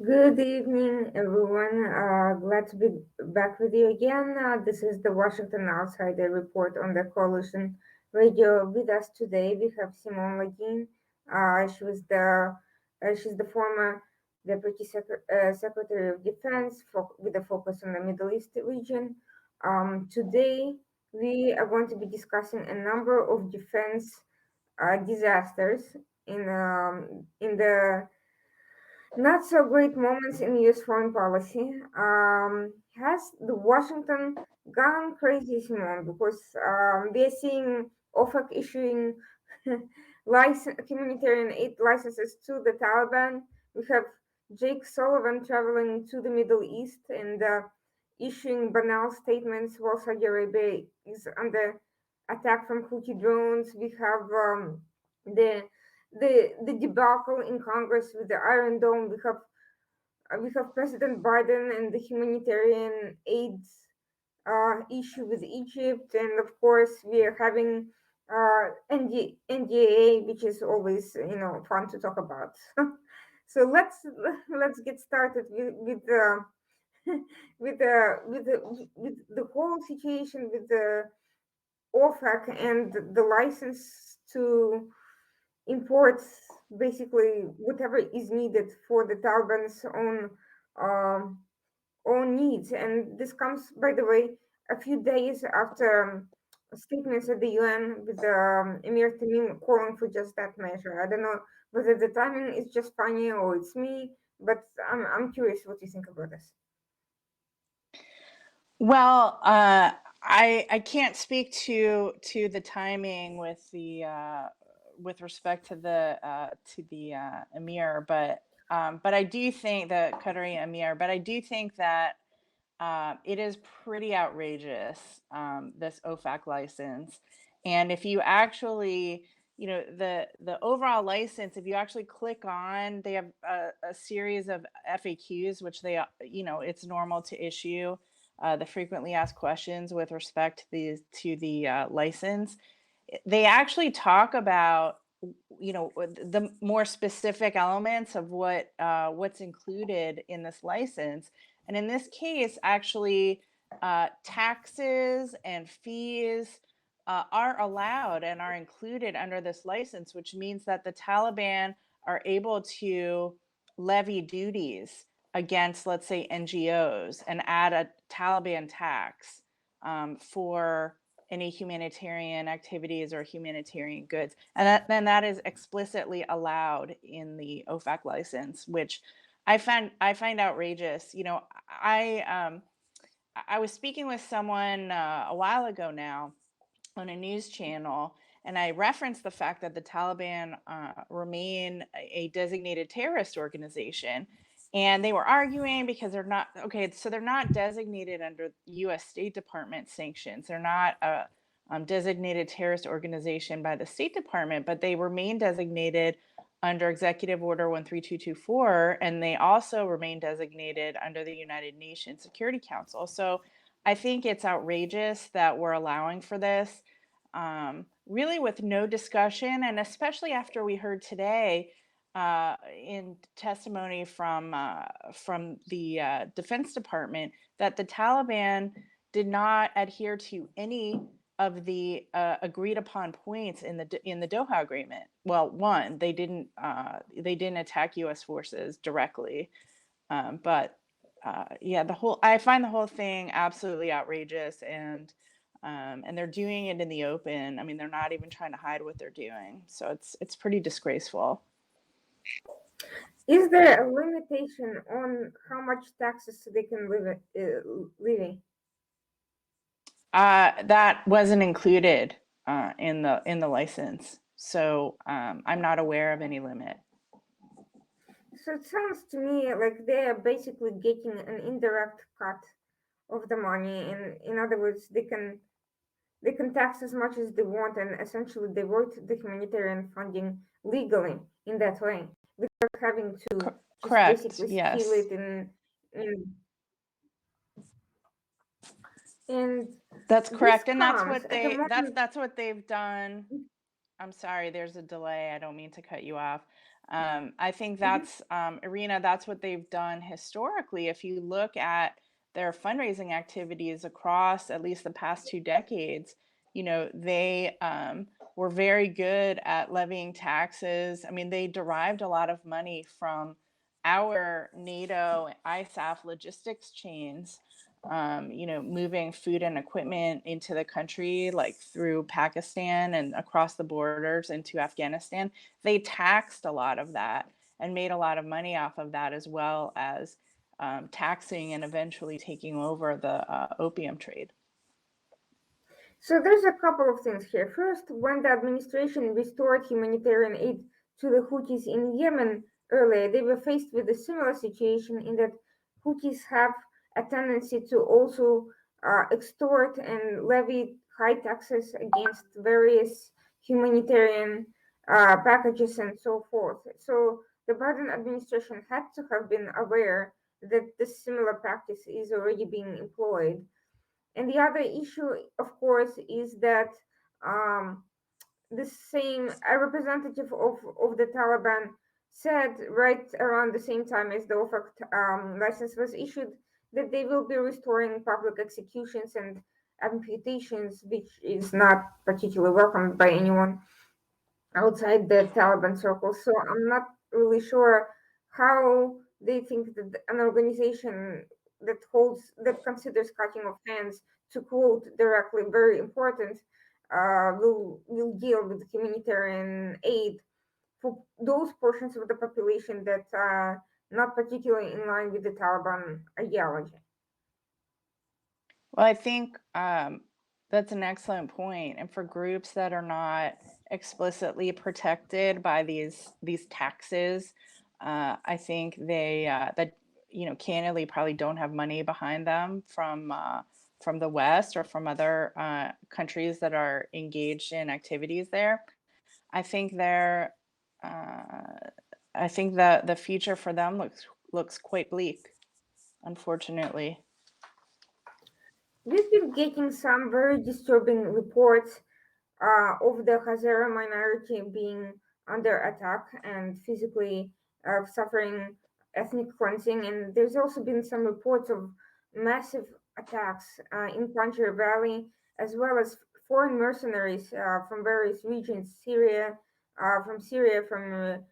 Good evening, everyone. Glad to be back with you again. This is the Washington Outsider Report on the Coalition Radio. With us today, we have Simone Ledeen. She's the former Secretary of Defense with a focus on the Middle East region. Today, we are going to be discussing a number of defense disasters in the not so great moments in US foreign policy. Has the Washington gone crazy, Simone? Because we are seeing OFAC issuing humanitarian aid licenses to the Taliban. We have Jake Sullivan traveling to the Middle East and issuing banal statements while Saudi Arabia is under attack from Houthi drones. We have the the debacle in Congress with the Iron Dome. We have President Biden and the humanitarian aid issue with Egypt, and of course we are having NDAA, which is always fun to talk about. So let's get started with the with the whole situation with the OFAC and the license to imports basically whatever is needed for the Taliban's um, own needs. And this comes, by the way, a few days after statements at the UN with the Emir Tamim calling for just that measure. I don't know whether the timing is just funny or it's me, but I'm curious what you think about this. Well, I can't speak to the timing with the with respect to the emir, but I do think the Qatari emir, but I do think that it is pretty outrageous, this OFAC license. And if you actually, the overall license, if you actually click on, they have a series of FAQs, which it's normal to issue the frequently asked questions with respect to the license. They actually talk about the more specific elements of what's included in this license. And in this case, actually, taxes and fees are allowed and are included under this license, which means that the Taliban are able to levy duties against, let's say, NGOs and add a Taliban tax for any humanitarian activities or humanitarian goods. And then that is explicitly allowed in the OFAC license, which I find outrageous. I was speaking with someone a while ago now on a news channel, and I referenced the fact that the Taliban remain a designated terrorist organization. And they were arguing because they're not, okay, so they're not designated under US State Department sanctions. They're not a designated terrorist organization by the State Department, but they remain designated under Executive Order 13224, and they also remain designated under the United Nations Security Council. So I think it's outrageous that we're allowing for this, really with no discussion, and especially after we heard today in testimony from the Defense Department that the Taliban did not adhere to any of the agreed upon points in the Doha Agreement. Well, one, they didn't attack U.S. forces directly, but yeah, I find the whole thing absolutely outrageous, and they're doing it in the open. I mean, they're not even trying to hide what they're doing, so it's pretty disgraceful. Is there a limitation on how much taxes they can levy? That wasn't included in the license, so I'm not aware of any limit. So it sounds to me like they are basically getting an indirect cut of the money, and in other words, they can tax as much as they want and essentially divert the humanitarian funding legally in that way without having to just Correct. basically steal Yes. it in and That's this correct, and comes at a moment. that's what they've done I'm sorry, there's a delay. I don't mean to cut you off. I think Mhm. that's, Irina, that's what they've done historically. If you look at their fundraising activities across at least the past 2 decades, they were very good at levying taxes. I mean, they derived a lot of money from our NATO ISAF logistics chains, moving food and equipment into the country, like through Pakistan and across the borders into Afghanistan. They taxed a lot of that and made a lot of money off of that, as well as taxing and eventually taking over the opium trade. So there's a couple of things here. First, when the administration restored humanitarian aid to the Houthis in Yemen earlier, they were faced with a similar situation in that Houthis have a tendency to also extort and levy high taxes against various humanitarian packages and so forth. So the Biden administration had to have been aware that this similar practice is already being employed. And the other issue, of course, is that um, the same a representative of the Taliban said right around the same time as the OFAC license was issued that they will be restoring public executions and amputations, which is not particularly welcomed by anyone outside the Taliban circles. So I'm not really sure how they think that an organization that considers cutting off hands, to quote directly, very important, will deal with humanitarian aid for those portions of the population that are not particularly in line with the Taliban ideology. Well, I think that's an excellent point. And for groups that are not explicitly protected by these taxes, I think they that candidly probably don't have money behind them from the West or from other countries that are engaged in activities there. I think they're uh, I think that the future for them looks quite bleak, unfortunately. We've been getting some very disturbing reports of the Hazara minority being under attack and physically suffering ethnic cleansing. And there's also been some reports of massive attacks in Panjshir Valley, as well as foreign mercenaries from various regions, Syria, from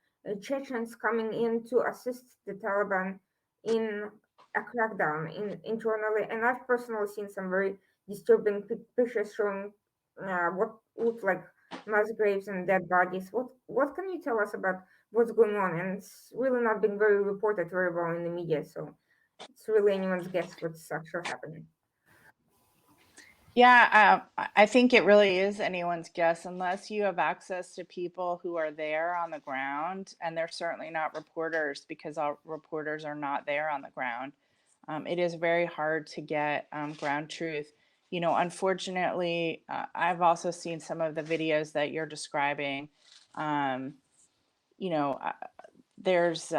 Chechens coming in to assist the Taliban in a crackdown internally. And I've personally seen some very disturbing pictures showing what look like mass graves and dead bodies. What can you tell us about what's going on? And it's really not been very reported very well in the media, so it's really anyone's guess what's actually happening. Yeah, I think it really is anyone's guess unless you have access to people who are there on the ground, and they're certainly not reporters because all reporters are not there on the ground. It is very hard to get ground truth. Unfortunately, I've also seen some of the videos that you're describing. Um, you know, uh, there's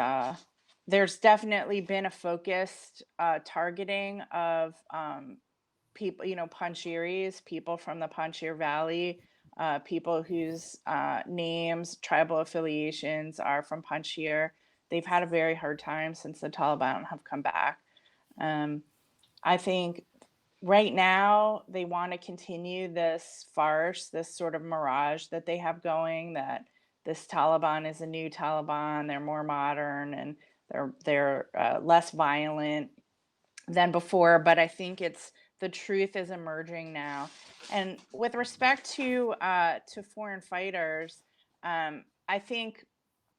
there's definitely been a focused targeting of people, Panjshiris, people from the Panjshir Valley, people whose names, tribal affiliations are from Panjshir. They've had a very hard time since the Taliban have come back. Um, I think right now they want to continue this farce, this sort of mirage that they have going, that this Taliban is a new Taliban, they're more modern and they're less violent than before, but I think it's the truth is emerging now. And with respect to foreign fighters, I think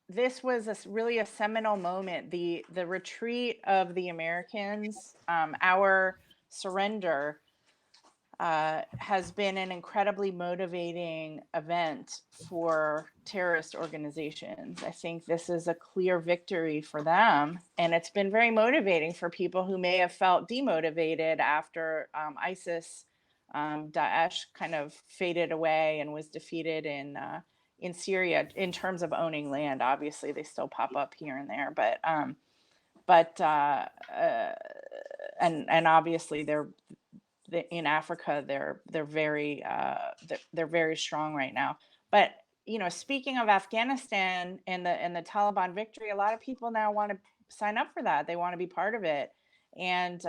this was really a seminal moment. The retreat of the Americans, our surrender, has been an incredibly motivating event for terrorist organizations. I think this is a clear victory for them, and it's been very motivating for people who may have felt demotivated after ISIS, Daesh, kind of faded away and was defeated in Syria in terms of owning land. Obviously, they still pop up here and there, but and obviously in Africa, they're very strong right now. But speaking of Afghanistan and the Taliban victory, a lot of people now want to sign up for that. They want to be part of it. And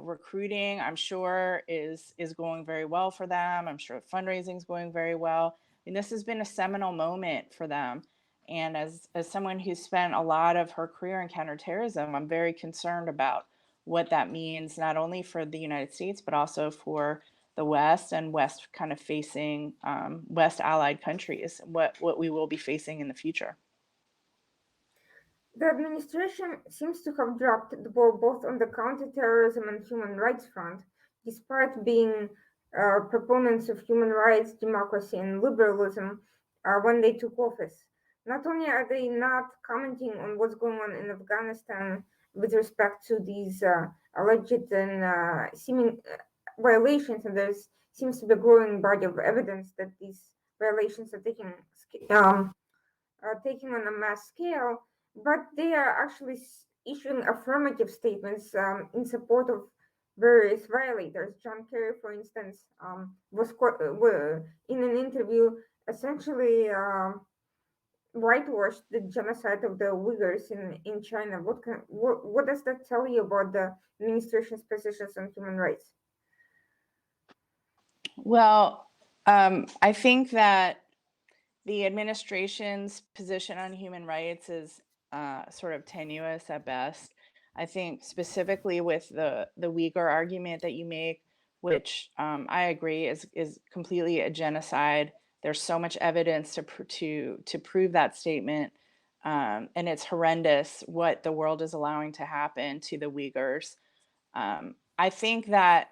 recruiting, I'm sure, is going very well for them. I'm sure fundraising is going very well. And this has been a seminal moment for them. And as someone who spent a lot of her career in counterterrorism, I'm very concerned about what that means, not only for the United States, but also for the West and West kind of facing West allied countries, what we will be facing in the future. The administration seems to have dropped the ball both on the counterterrorism and human rights front, despite being proponents of human rights, democracy, and liberalism when they took office. Not only are they not commenting on what's going on in Afghanistan with respect to these alleged and seeming violations, and there seems to be a growing body of evidence that these violations are taking on a mass scale, but they are actually issuing affirmative statements in support of various violators. John Kerry, for instance, in an interview essentially whitewashed the genocide of the Uyghurs in China. What does that tell you about the administration's positions on human rights? Well, I think that the administration's position on human rights is sort of tenuous at best. I think specifically with the Uyghur argument that you make, which I agree is completely a genocide. There's so much evidence to prove that statement, and it's horrendous what the world is allowing to happen to the Uyghurs. I think that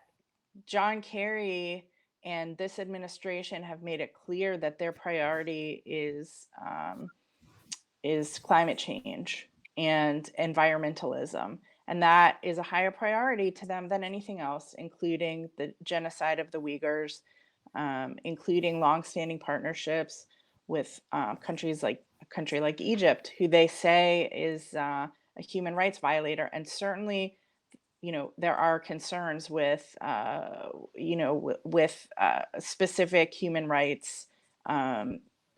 John Kerry and this administration have made it clear that their priority is climate change and environmentalism, and that is a higher priority to them than anything else, including the genocide of the Uyghurs, including longstanding partnerships with countries like a country like Egypt, who they say is a human rights violator, and certainly there are concerns with, specific human rights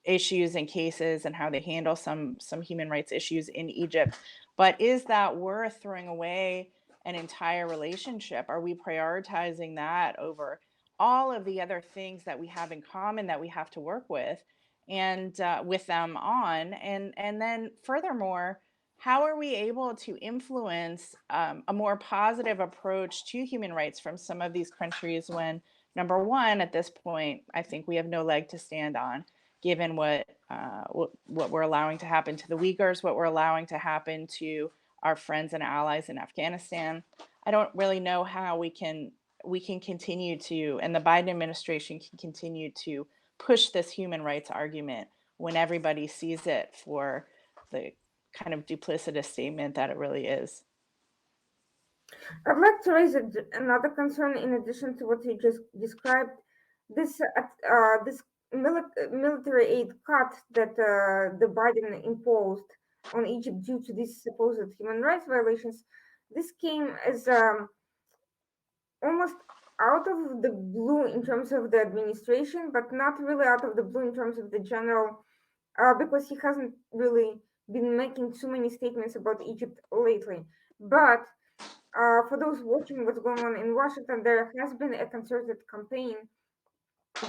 issues and cases and how they handle some human rights issues in Egypt. But is that worth throwing away an entire relationship? Are we prioritizing that over all of the other things that we have in common that we have to work with and with them on? And then furthermore, how are we able to influence a more positive approach to human rights from some of these countries when, number one, at this point, I think we have no leg to stand on, given what we're allowing to happen to the Uyghurs, what we're allowing to happen to our friends and allies in Afghanistan. I don't really know how we can continue to, and the Biden administration can continue to push this human rights argument when everybody sees it for the kind of duplicitous statement that it really is. I'd like to raise another concern in addition to what you just described. This military aid cut that the Biden imposed on Egypt due to these supposed human rights violations. This came as almost out of the blue in terms of the administration, but not really out of the blue in terms of the general, because he hasn't really been making too many statements about Egypt lately. But for those watching what's going on in Washington, there has been a concerted campaign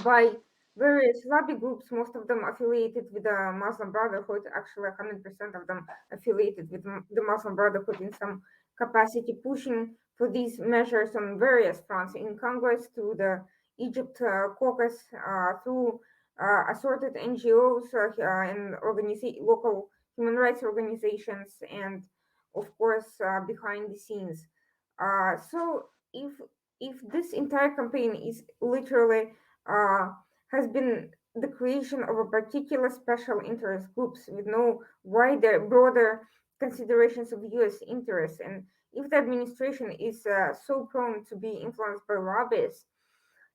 by various lobby groups, most of them affiliated with the Muslim Brotherhood, actually 100% of them affiliated with the Muslim Brotherhood in some capacity, pushing for these measures on various fronts in Congress, through the Egypt caucus, through assorted NGOs and local human rights organizations, and of course behind the scenes. So if this entire campaign is literally uh, has been the creation of a particular special interest groups with no broader considerations of U.S. interests, and if the administration is so prone to be influenced by lobbyists,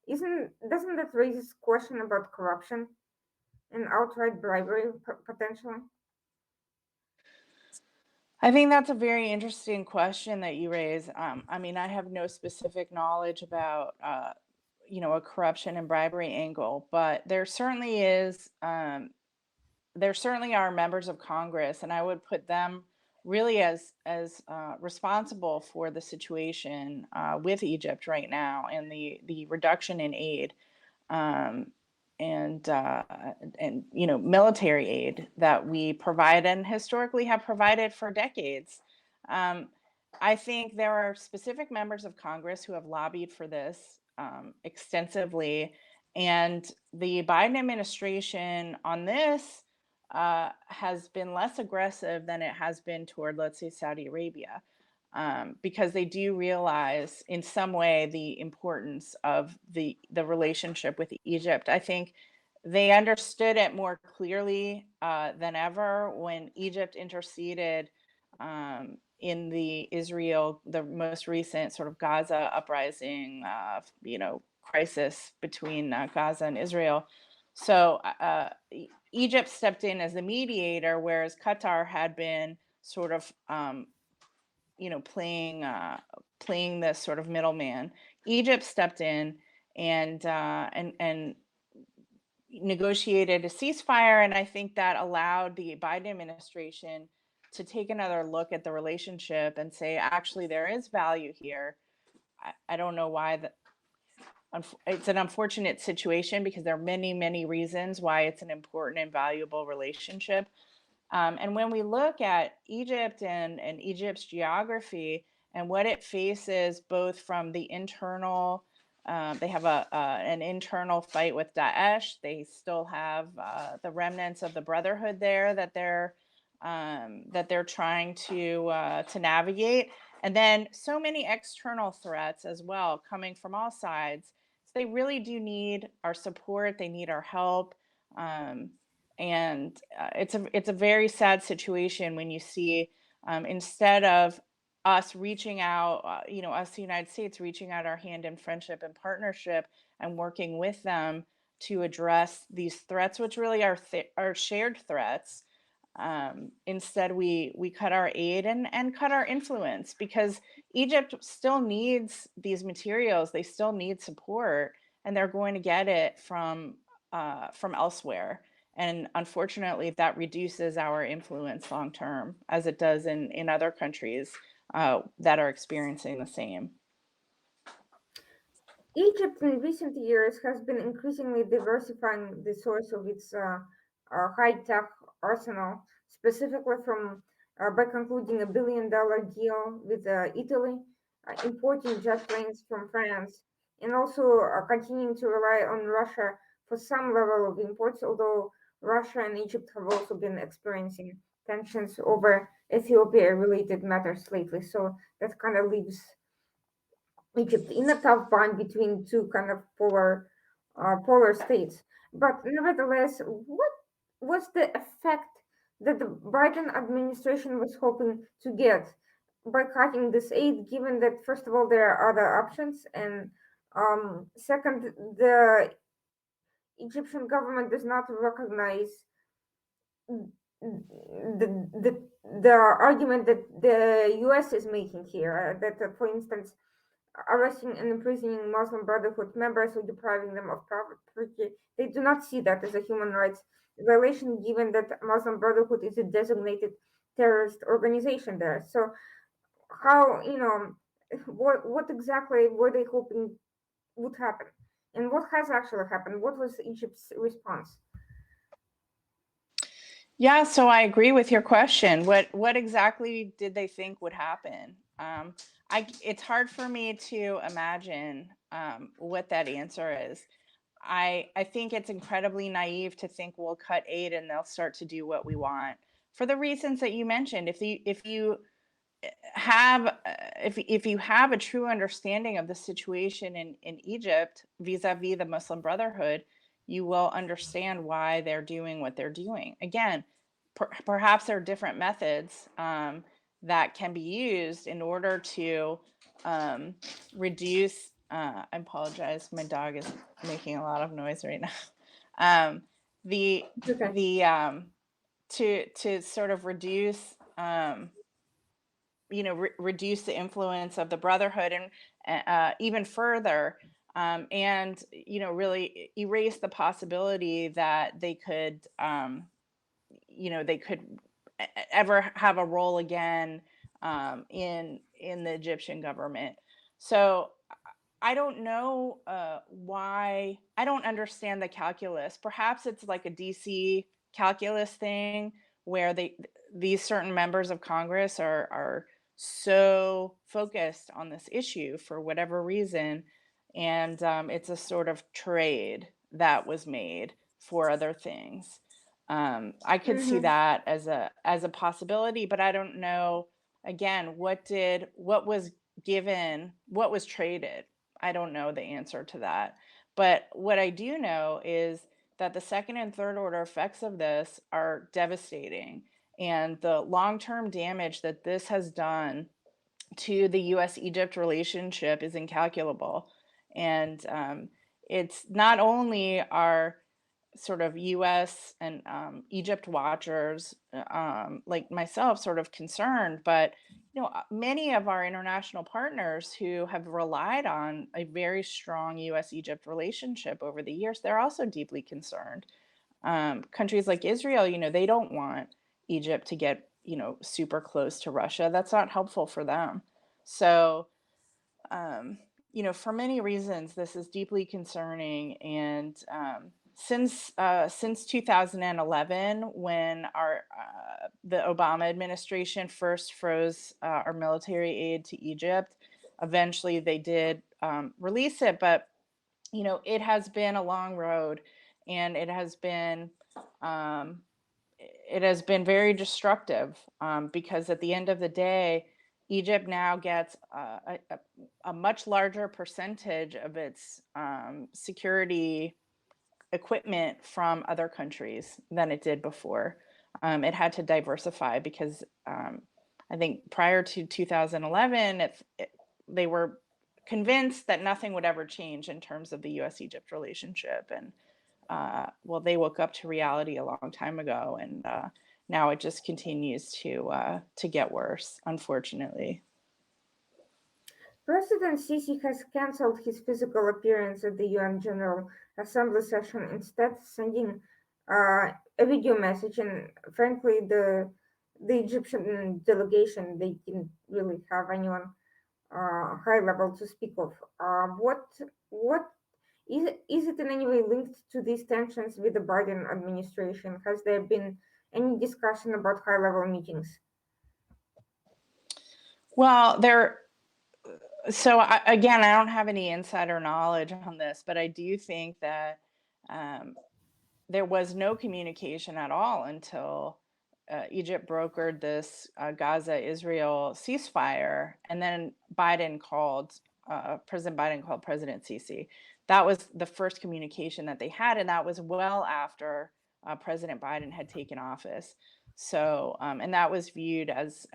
isn't doesn't that raise question about corruption and outright bribery potentially? I think that's a very interesting question that you raise. I mean, I have no specific knowledge about, a corruption and bribery angle, but there certainly is. there certainly are members of Congress, and I would put them really as responsible for the situation with Egypt right now and the reduction in aid, um, and military aid that we provide and historically have provided for decades. Um, I think there are specific members of Congress who have lobbied for this extensively, and the Biden administration on this has been less aggressive than it has been toward, let's say, Saudi Arabia, because they do realize in some way the importance of the relationship with Egypt. I think they understood it more clearly than ever when Egypt interceded in the most recent sort of Gaza uprising, crisis between Gaza and Israel. So Egypt stepped in as the mediator, whereas Qatar had been sort of, playing this sort of middleman. Egypt stepped in and negotiated a ceasefire, and I think that allowed the Biden administration to take another look at the relationship and say, actually, there is value here. I don't know why it's an unfortunate situation because there are many, many reasons why it's an important and valuable relationship. And when we look at Egypt and Egypt's geography and what it faces, both from the internal, they have an internal fight with Daesh. They still have the remnants of the Brotherhood there that they're trying to navigate, and then so many external threats as well coming from all sides. So they really do need our support. They need our help. And it's a very sad situation when you see, instead of us reaching out, us the United States reaching out our hand in friendship and partnership and working with them to address these threats, which really are shared threats. Instead, we cut our aid and cut our influence because Egypt still needs these materials. They still need support, and they're going to get it from elsewhere. And unfortunately, that reduces our influence long term, as it does in other countries that are experiencing the same. Egypt in recent years has been increasingly diversifying the source of its high-tech arsenal, specifically from by concluding $1 billion deal with Italy, importing jet planes from France, and also continuing to rely on Russia for some level of imports, although Russia and Egypt have also been experiencing tensions over Ethiopia-related matters lately. So that kind of leaves Egypt in a tough bind between two kind of polar states. But nevertheless, what was the effect that the Biden administration was hoping to get by cutting this aid? Given that first of all there are other options, and second, the Egyptian government does not recognize the argument that the U.S. is making here. That, for instance, arresting and imprisoning Muslim Brotherhood members or depriving them of property. They do not see that as a human rights violation, given that Muslim Brotherhood is a designated terrorist organization there. So, how what exactly were they hoping would happen, and what has actually happened? What was Egypt's response? Yeah, so I agree with your question. What exactly did they think would happen? It's hard for me to imagine what that answer is. I think it's incredibly naive to think we'll cut aid and they'll start to do what we want for the reasons that you mentioned. If you have a true understanding of the situation in Egypt vis-a-vis the Muslim Brotherhood, you will understand why they're doing what they're doing. Again, perhaps there are different methods that can be used in order to reduce. I apologize, my dog is making a lot of noise right now. Um, the Okay. the to sort of reduce. Reduce the influence of the Brotherhood and even further, and really erase the possibility that they could they could ever have a role again in the Egyptian government. So I don't know why. I don't understand the calculus. Perhaps it's like a DC calculus thing where these certain members of Congress are so focused on this issue for whatever reason, and it's a sort of trade that was made for other things. I could see Mm-hmm. that as a possibility, but I don't know. Again, what was given, what was traded? I don't know the answer to that. But what I do know is that the second and third order effects of this are devastating. And the long term damage that this has done to the US Egypt relationship is incalculable. And it's not only our sort of US and Egypt watchers like myself sort of concerned, but many of our international partners who have relied on a very strong US Egypt relationship over the years, they're also deeply concerned. Countries like Israel, they don't want Egypt to get, super close to Russia. That's not helpful for them. So, um, for many reasons, this is deeply concerning. And since 2011, when the Obama administration first froze our military aid to Egypt, eventually they did release it, but it has been a long road, and um, it has been very destructive because at the end of the day, Egypt now gets a much larger percentage of its security equipment from other countries than it did before. It had to diversify because I think prior to 2011, they were convinced that nothing would ever change in terms of the US Egypt relationship. And well, they woke up to reality a long time ago, and now it just continues to get worse, unfortunately. President Sisi has cancelled his physical appearance at the UN General Assembly session, instead sending a video message. And frankly, the Egyptian delegation, they didn't really have anyone high level to speak of. What is it in any way linked to these tensions with the Biden administration? Has there been any discussion about high level meetings? Well, again, I don't have any insider knowledge on this, but I do think that um, there was no communication at all until Egypt brokered this Gaza-Israel ceasefire, and then President Biden called President Sisi. That was the first communication that they had, and that was well after President Biden had taken office. So, and that was viewed as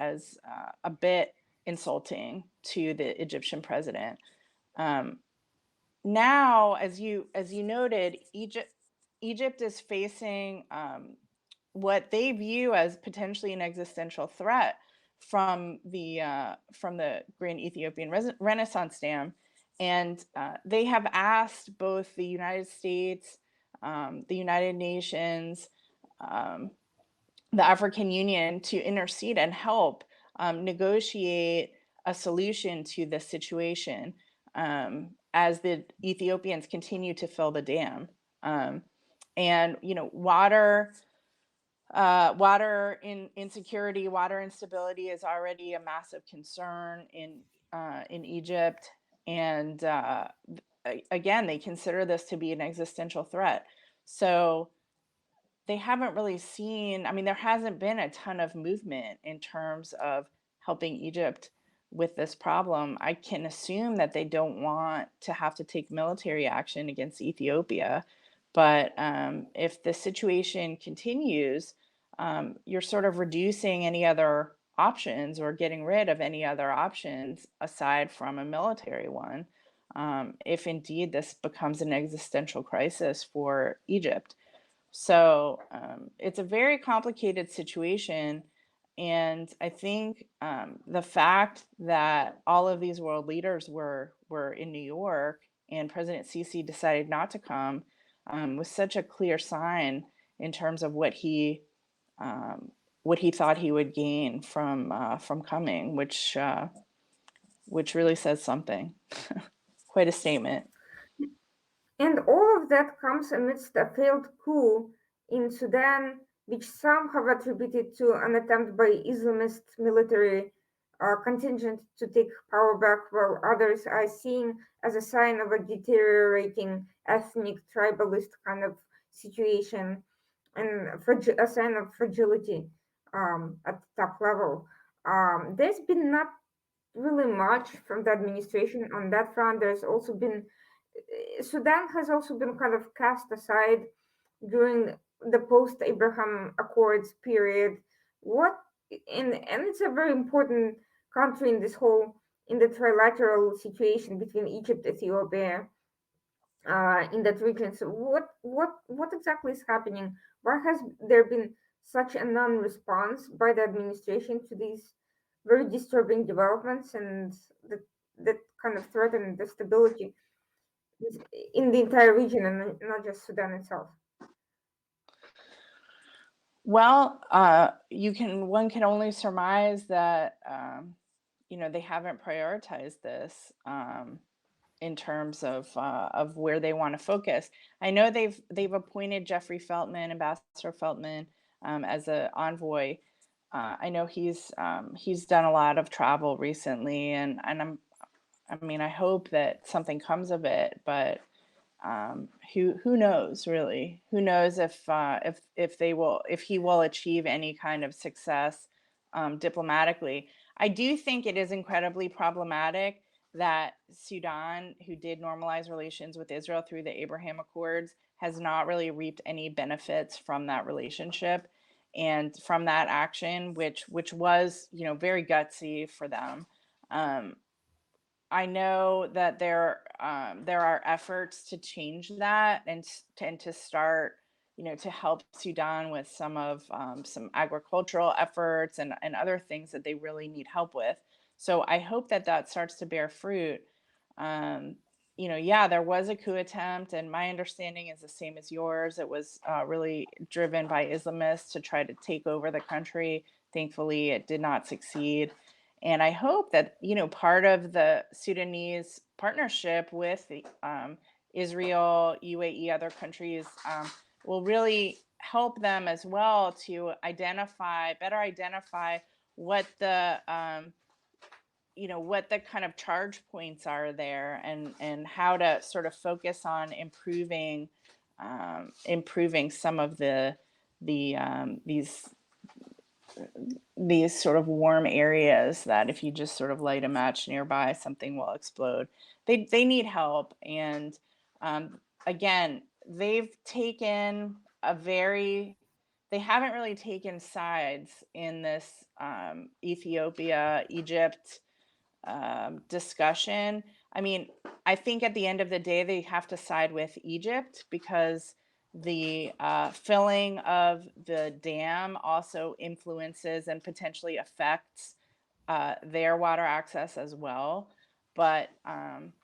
a bit insulting to the Egyptian president. Um, Now, as you noted, Egypt is facing what they view as potentially an existential threat from the Grand Ethiopian Renaissance Dam, and they have asked both the United States, the United Nations, um, the African Union to intercede and help negotiate a solution to this situation as the Ethiopians continue to fill the dam. Um, and water insecurity, water instability is already a massive concern in Egypt, and again, they consider this to be an existential threat. So they haven't really seen, I mean, there hasn't been a ton of movement in terms of helping Egypt with this problem. I can assume that they don't want to have to take military action against Ethiopia. But if the situation continues, you're sort of reducing any other options or getting rid of any other options aside from a military one, if indeed this becomes an existential crisis for Egypt. So it's a very complicated situation. And I think the fact that all of these world leaders were in New York and President Sisi decided not to come was such a clear sign in terms of what he what he thought he would gain from coming, which really says something. Quite a statement. And all of that comes amidst a failed coup in Sudan, which some have attributed to an attempt by Islamist military contingent to take power back, while others are seeing as a sign of a deteriorating ethnic tribalist kind of situation and a sign of fragility at the top level. There's been not really much from the administration on that front. There's also been Sudan has also been kind of cast aside during the post Abraham Accords period. What and it's a very important country in this whole in the trilateral situation between Egypt, Ethiopia, in that region. So what exactly is happening? Why has there been such a non-response by the administration to these very disturbing developments and that that kind of threaten the stability in the entire region and not just Sudan itself? Well, one can only surmise that they haven't prioritized this in terms of where they want to focus. I know they've appointed Ambassador Feltman, as an envoy. I know he's done a lot of travel recently, and I hope that something comes of it, but who knows really? Who knows if he will achieve any kind of success diplomatically? I do think it is incredibly problematic that Sudan, who did normalize relations with Israel through the Abraham Accords, has not really reaped any benefits from that relationship and from that action, which was very gutsy for them. Um, I know that there are efforts to change that and to start, to help Sudan with some agricultural efforts and other things that they really need help with. So I hope that that starts to bear fruit. Um, yeah, there was a coup attempt, and my understanding is the same as yours. It was really driven by Islamists to try to take over the country. Thankfully, it did not succeed. And I hope that, part of the Sudanese partnership with Israel, UAE, other countries will really help them as well to better identify what the kind of charge points are there, and how to sort of focus on improving some of the these sort of warm areas that if you just sort of light a match nearby, something will explode. They need help, and again, they haven't really taken sides in this Ethiopia Egypt discussion. I think at the end of the day, they have to side with Egypt because the filling of the dam also influences and potentially affects their water access as well. But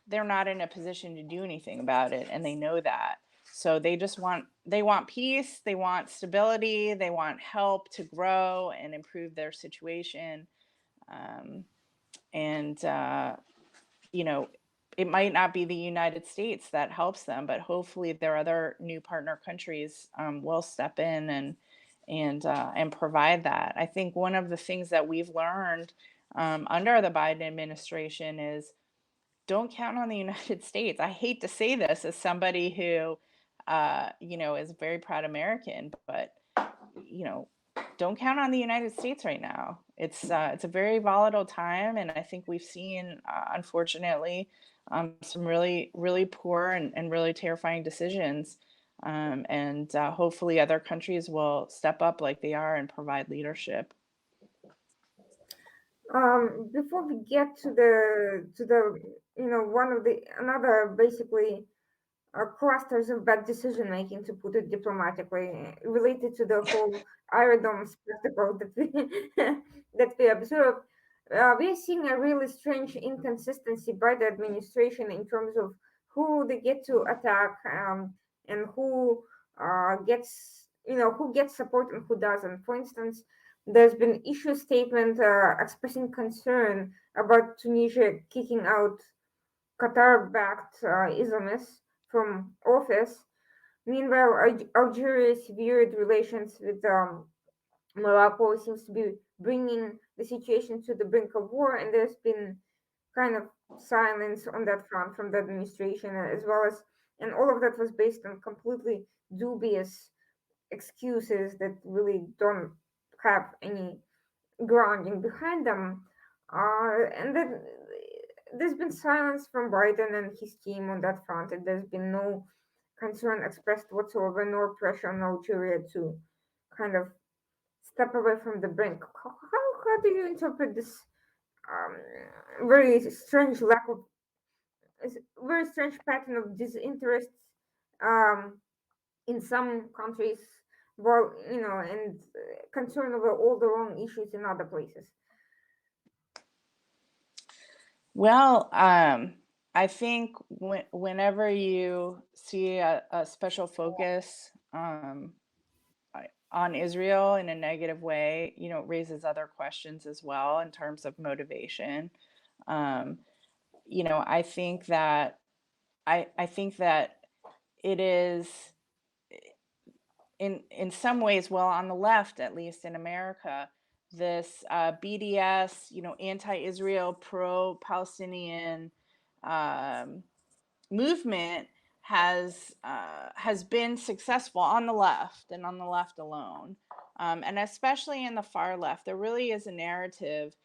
they're not in a position to do anything about it, and they know that. So they want peace, they want stability, they want help to grow and improve their situation. Um, and you know it might not be the United States that helps them, but hopefully their other new partner countries will step in and provide that. I think one of the things that we've learned under the Biden administration is don't count on the United States. I hate to say this as somebody who is a very proud American, but you know, don't count on the United States right now. It's a very volatile time, and I think we've seen, unfortunately, some really really poor and really terrifying decisions. And hopefully, other countries will step up like they are and provide leadership. Before we get to the one of the another basically clusters of bad decision making, to put it diplomatically, related to the whole Irodome spectacle that we that we observe. We are seeing a really strange inconsistency by the administration in terms of who they get to attack, and who gets who gets support and who doesn't. For instance, there's been issue statement expressing concern about Tunisia kicking out Qatar-backed Islamists from office. Meanwhile, Algeria severed relations with Morocco seems to be bringing the situation to the brink of war, and there's been kind of silence on that front from the administration, as well as, and all of that was based on completely dubious excuses that really don't have any grounding behind them. And then there's been silence from Biden and his team on that front, and there's been no concern expressed whatsoever, nor pressure on Algeria to kind of step away from the brink. How do you interpret this very strange lack of, very strange pattern of disinterest um, in some countries, while and concern over all the wrong issues in other places? Well, I think whenever you see a special focus on Israel in a negative way, it raises other questions as well in terms of motivation. Um, I think that I think that it is in some ways, well, on the left, at least in America, this BDS, anti-Israel, pro-Palestinian um, movement has been successful on the left and on the left alone, and especially in the far left. There really is a narrative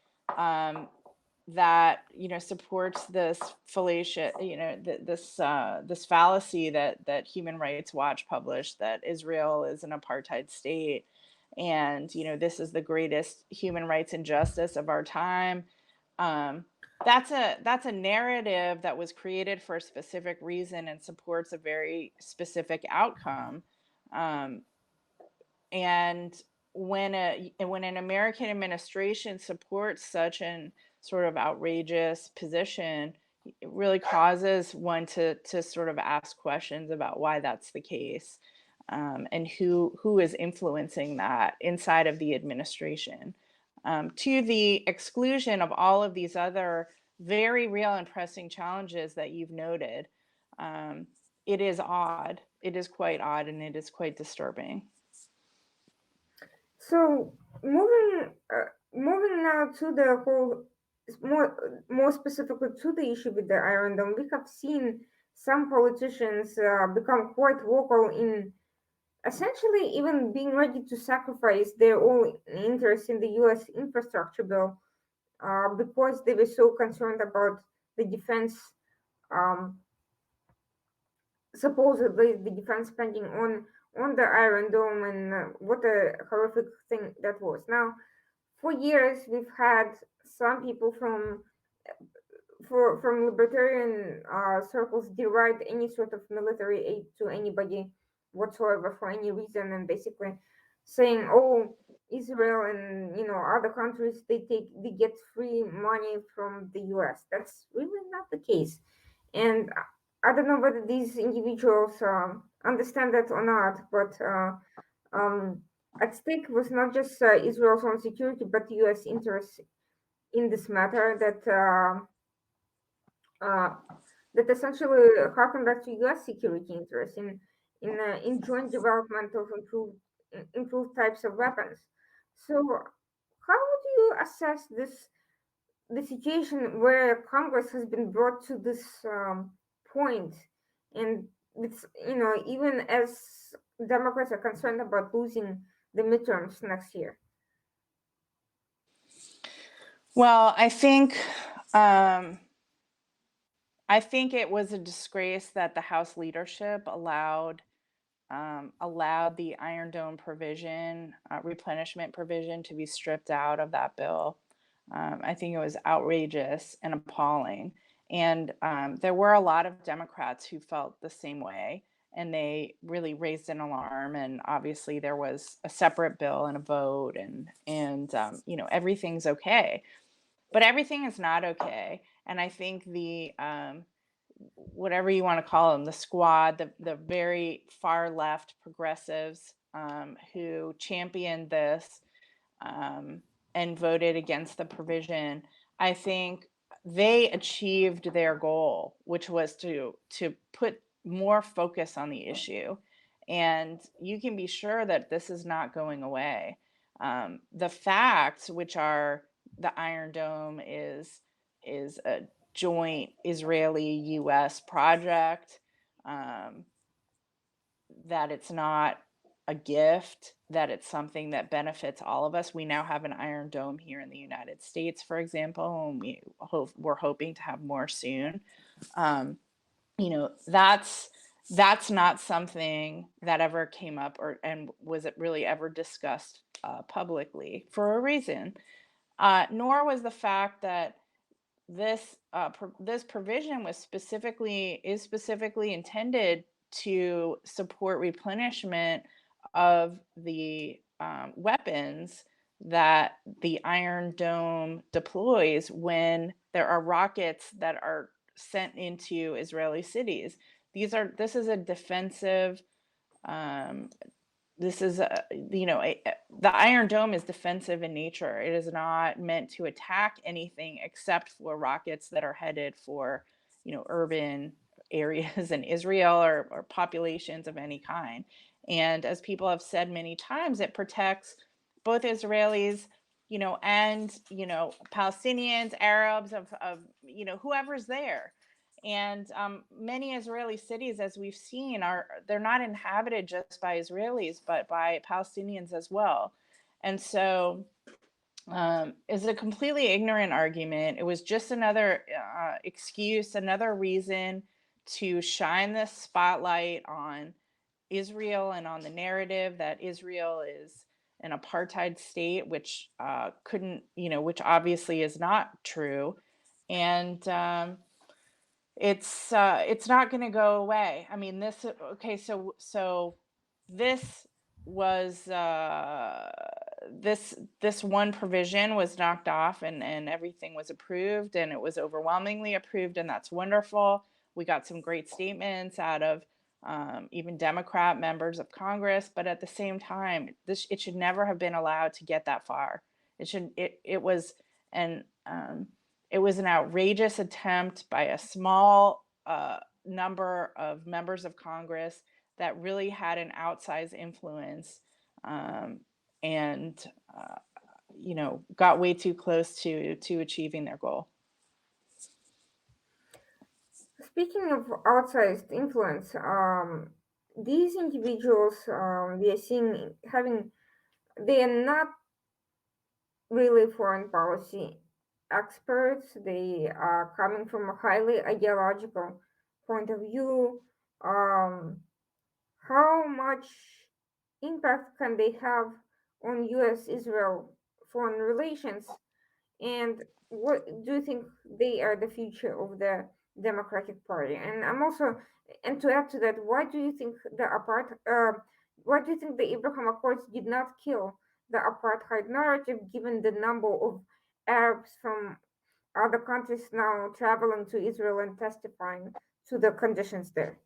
that supports this fallacious, this fallacy that Human Rights Watch published, that Israel is an apartheid state, and this is the greatest human rights injustice of our time. um, that's a narrative that was created for a specific reason and supports a very specific outcome. Um, and when an American administration supports such an sort of outrageous position, it really causes one to sort of ask questions about why that's the case, and who is influencing that inside of the administration, to the exclusion of all of these other very real and pressing challenges that you've noted. Um, it is odd. It is quite odd, and it is quite disturbing. So moving now to the whole, more specifically to the issue with the Iron Dome, we have seen some politicians become quite vocal in essentially even being ready to sacrifice their own interest in the U.S. infrastructure bill because they were so concerned about the defense, um, supposedly the defense spending on the Iron Dome, and what a horrific thing that was. Now, for years, we've had some people from libertarian circles deride any sort of military aid to anybody whatsoever for any reason, and basically saying, "Oh, Israel and other countries, they get free money from the U.S." That's really not the case, and I don't know whether these individuals understand that or not, but um, at stake was not just Israel's own security, but U.S. interests in this matter uh, that essentially harken back to U.S. security interests in joint development of improved types of weapons. So, how would you assess the situation where Congress has been brought to this point, and it's even as Democrats are concerned about losing the midterms next year? Well, um, I think it was a disgrace that the House leadership allowed the Iron Dome provision, replenishment provision, to be stripped out of that bill. I think it was outrageous and appalling. And there were a lot of Democrats who felt the same way, and they really raised an alarm. And obviously, there was a separate bill and a vote, and everything's okay. But everything is not okay. And I think the whatever you want to call them, the squad, the very far left progressives who championed this and voted against the provision, I think they achieved their goal, which was to put more focus on the issue. And you can be sure that this is not going away. The facts, which are the Iron Dome is a joint Israeli-U.S. project, that it's not a gift, that it's something that benefits all of us. We now have an Iron Dome here in the United States, for example, and we're hoping to have more soon. That's not something that ever came up and was it really ever discussed publicly for a reason. Nor was the fact that this provision is specifically intended to support replenishment of the weapons that the Iron Dome deploys when there are rockets that are sent into Israeli cities. This is a defensive um, this is the Iron Dome is defensive in nature. It is not meant to attack anything except for rockets that are headed for urban areas in Israel, or populations of any kind. And as people have said many times, it protects both Israelis and Palestinians, Arabs, of whoever's there. And many Israeli cities, as we've seen, they're not inhabited just by Israelis, but by Palestinians as well. And so it's a completely ignorant argument. It was just another excuse, another reason to shine the spotlight on Israel and on the narrative that Israel is an apartheid state, which which obviously is not true. And it's not going to go away. I mean, so this was this one provision was knocked off, and everything was approved, and it was overwhelmingly approved, and that's wonderful. We got some great statements out of even Democrat members of Congress, but at the same time, it should never have been allowed to get that far. It was an it was an outrageous attempt by a small number of members of Congress that really had an outsized influence, and got way too close to achieving their goal. Speaking of outsized influence, these individuals we are seeing they are not really foreign policy experts. They are coming from a highly ideological point of view. How much impact can they have on US Israel foreign relations? And what do you think they are the future of the Democratic Party? And to add to that, why do you think the Abraham Accords did not kill the apartheid narrative, given the number of Arabs from other countries now traveling to Israel and testifying to the conditions there?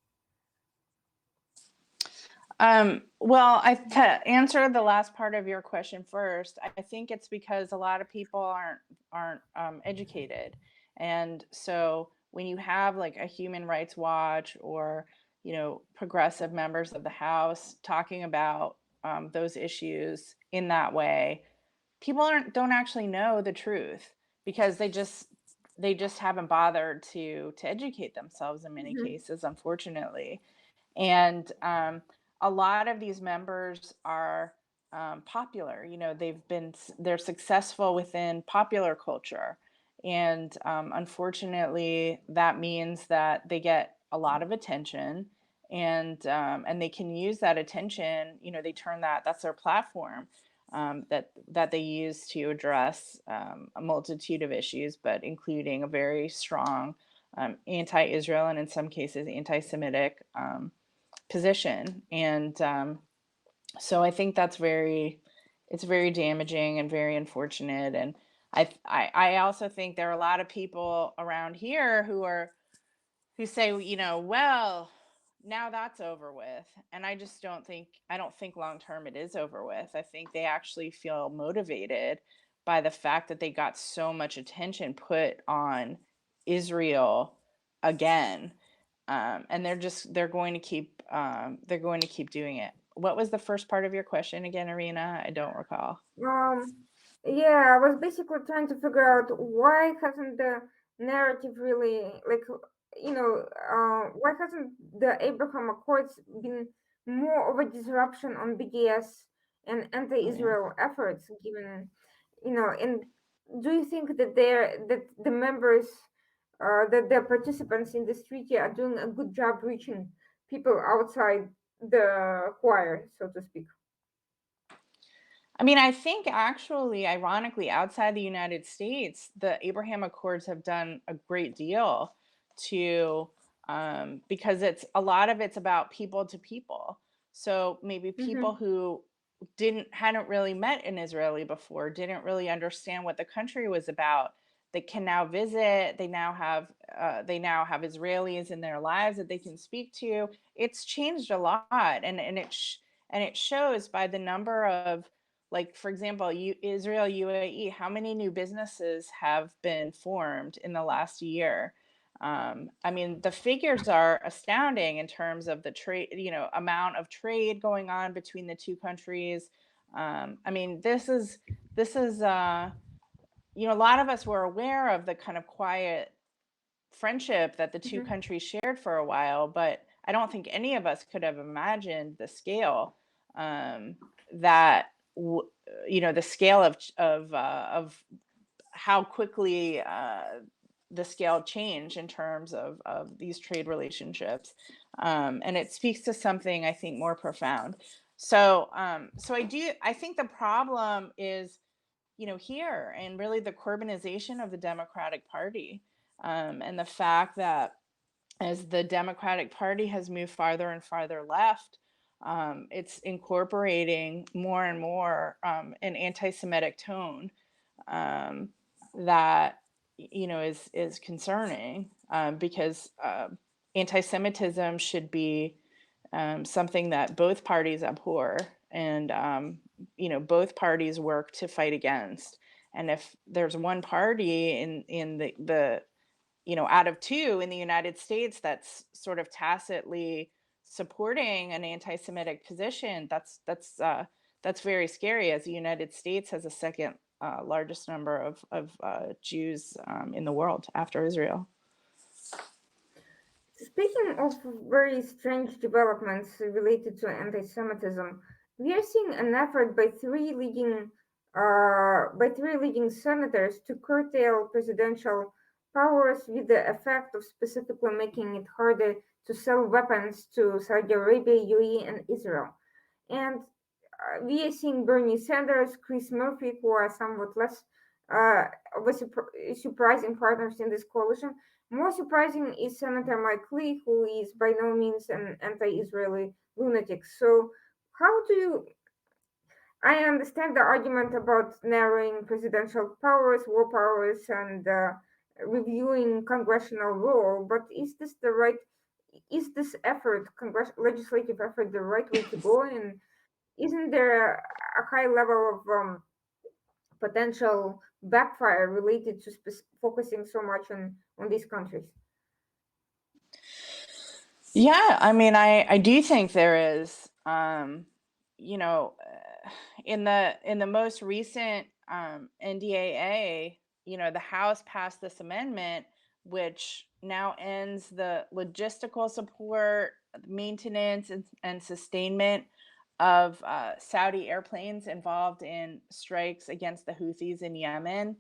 Well, to answer the last part of your question first, I think it's because a lot of people aren't educated, and so when you have like a Human Rights Watch or progressive members of the House talking about those issues in that way, people don't actually know the truth because they just haven't bothered to educate themselves in many Mhm. cases, unfortunately. And a lot of these members are popular. They're successful within popular culture, and unfortunately, that means that they get a lot of attention, and they can use that attention. They turn that's their platform. That they use to address a multitude of issues, but including a very strong anti-Israel and in some cases anti-Semitic position. And so I think it's very damaging and very unfortunate. And I also think there are a lot of people around here who say, well, now that's over with. And I don't think long term it is over with. I think they actually feel motivated by the fact that they got so much attention put on Israel again. And they're going to keep doing it. What was the first part of your question again, Irina? I don't recall. Um, yeah, I was basically trying to figure out why hasn't the narrative really, like, why hasn't the Abraham Accords been more of a disruption on BDS and Oh yeah. anti-Israel efforts, given, and do you think that the members, that the participants in this treaty are doing a good job reaching people outside the choir, so to speak? I mean, I think actually, ironically, outside the United States, the Abraham Accords have done a great deal to, because it's a lot of it's about people to people. So maybe people Mm-hmm. who hadn't really met an Israeli before, didn't really understand what the country was about. They can now visit. They now have Israelis in their lives that they can speak to. It's changed a lot, and it shows by the number of, like, for example, Israel UAE, how many new businesses have been formed in the last year? I mean, the figures are astounding in terms of the trade, amount of trade going on between the two countries. I mean, this is a lot of us were aware of the kind of quiet friendship that the two Mm-hmm. countries shared for a while, but I don't think any of us could have imagined the scale, that the scale of how quickly the scale changed in terms of these trade relationships, and it speaks to something I think more profound. So I think the problem is, here, and really the Corbynization of the Democratic Party, and the fact that as the Democratic Party has moved farther and farther left, it's incorporating more and more an anti-Semitic tone, um, that is concerning, because anti-Semitism should be something that both parties abhor, and both parties work to fight against. And if there's one party in the out of two in the United States that's sort of tacitly supporting an anti-Semitic position, that's very scary, as the United States has the second largest number of Jews in the world after Israel. Speaking of very strange developments related to anti-Semitism, we are seeing an effort by three leading senators to curtail presidential powers, with the effect of specifically making it harder to sell weapons to Saudi Arabia, UAE, and Israel. And we are seeing Bernie Sanders, Chris Murphy, who are somewhat less of a surprising partners in this coalition. More surprising is Senator Mike Lee, who is by no means an anti-Israeli lunatic. So, how do you? I understand the argument about narrowing presidential powers, war powers, and reviewing congressional rule, but is this the right? Is this effort, legislative effort, the right way to go? And isn't there a high level of potential backfire related to focusing so much on these countries? Yeah, I mean, I do think there is, you know, in the most recent NDAA, the House passed this amendment which now ends the logistical support, maintenance, and sustainment of Saudi airplanes involved in strikes against the Houthis in Yemen.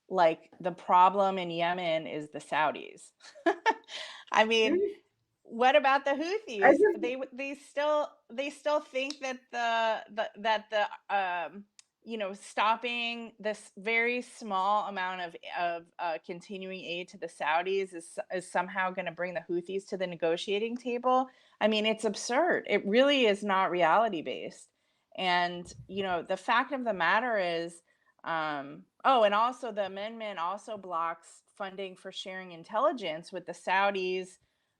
Like, the problem in Yemen is the Saudis. I mean, Mhm. what about the I Houthis? just, They still think that stopping this very small amount of continuing aid to the Saudis is somehow going to bring the Houthis to the negotiating table. I mean, it's absurd. It really is not reality based. And the fact of the matter is, and also the amendment also blocks funding for sharing intelligence with the Saudis,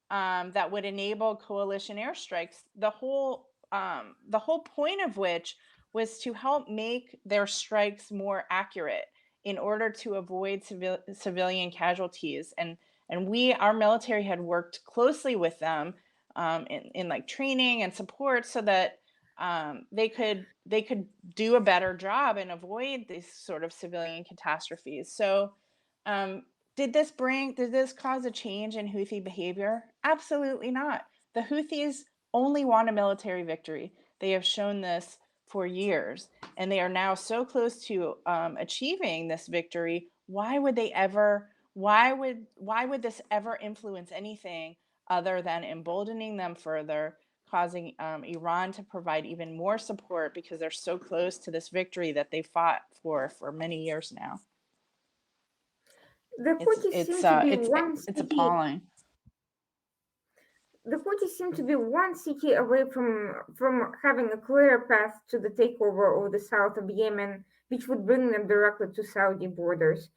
that would enable coalition airstrikes. The whole point of which was to help make their strikes more accurate in order to avoid civilian casualties. And our military had worked closely with them in like training and support so that they could do a better job and avoid these sort of civilian catastrophes. So um, did this cause a change in Houthi behavior? Absolutely not. The Houthis only want a military victory. They have shown this for years, and they are now so close to achieving this victory. Why would this ever influence anything other than emboldening them further, causing Iran to provide even more support because they're so close to this victory that they fought for many years now? The It's Houthis it's seem to uh be it's one it's city. appalling. The Houthis seem to be one city away from having a clear path to the takeover of the south of Yemen, which would bring them directly to Saudi borders.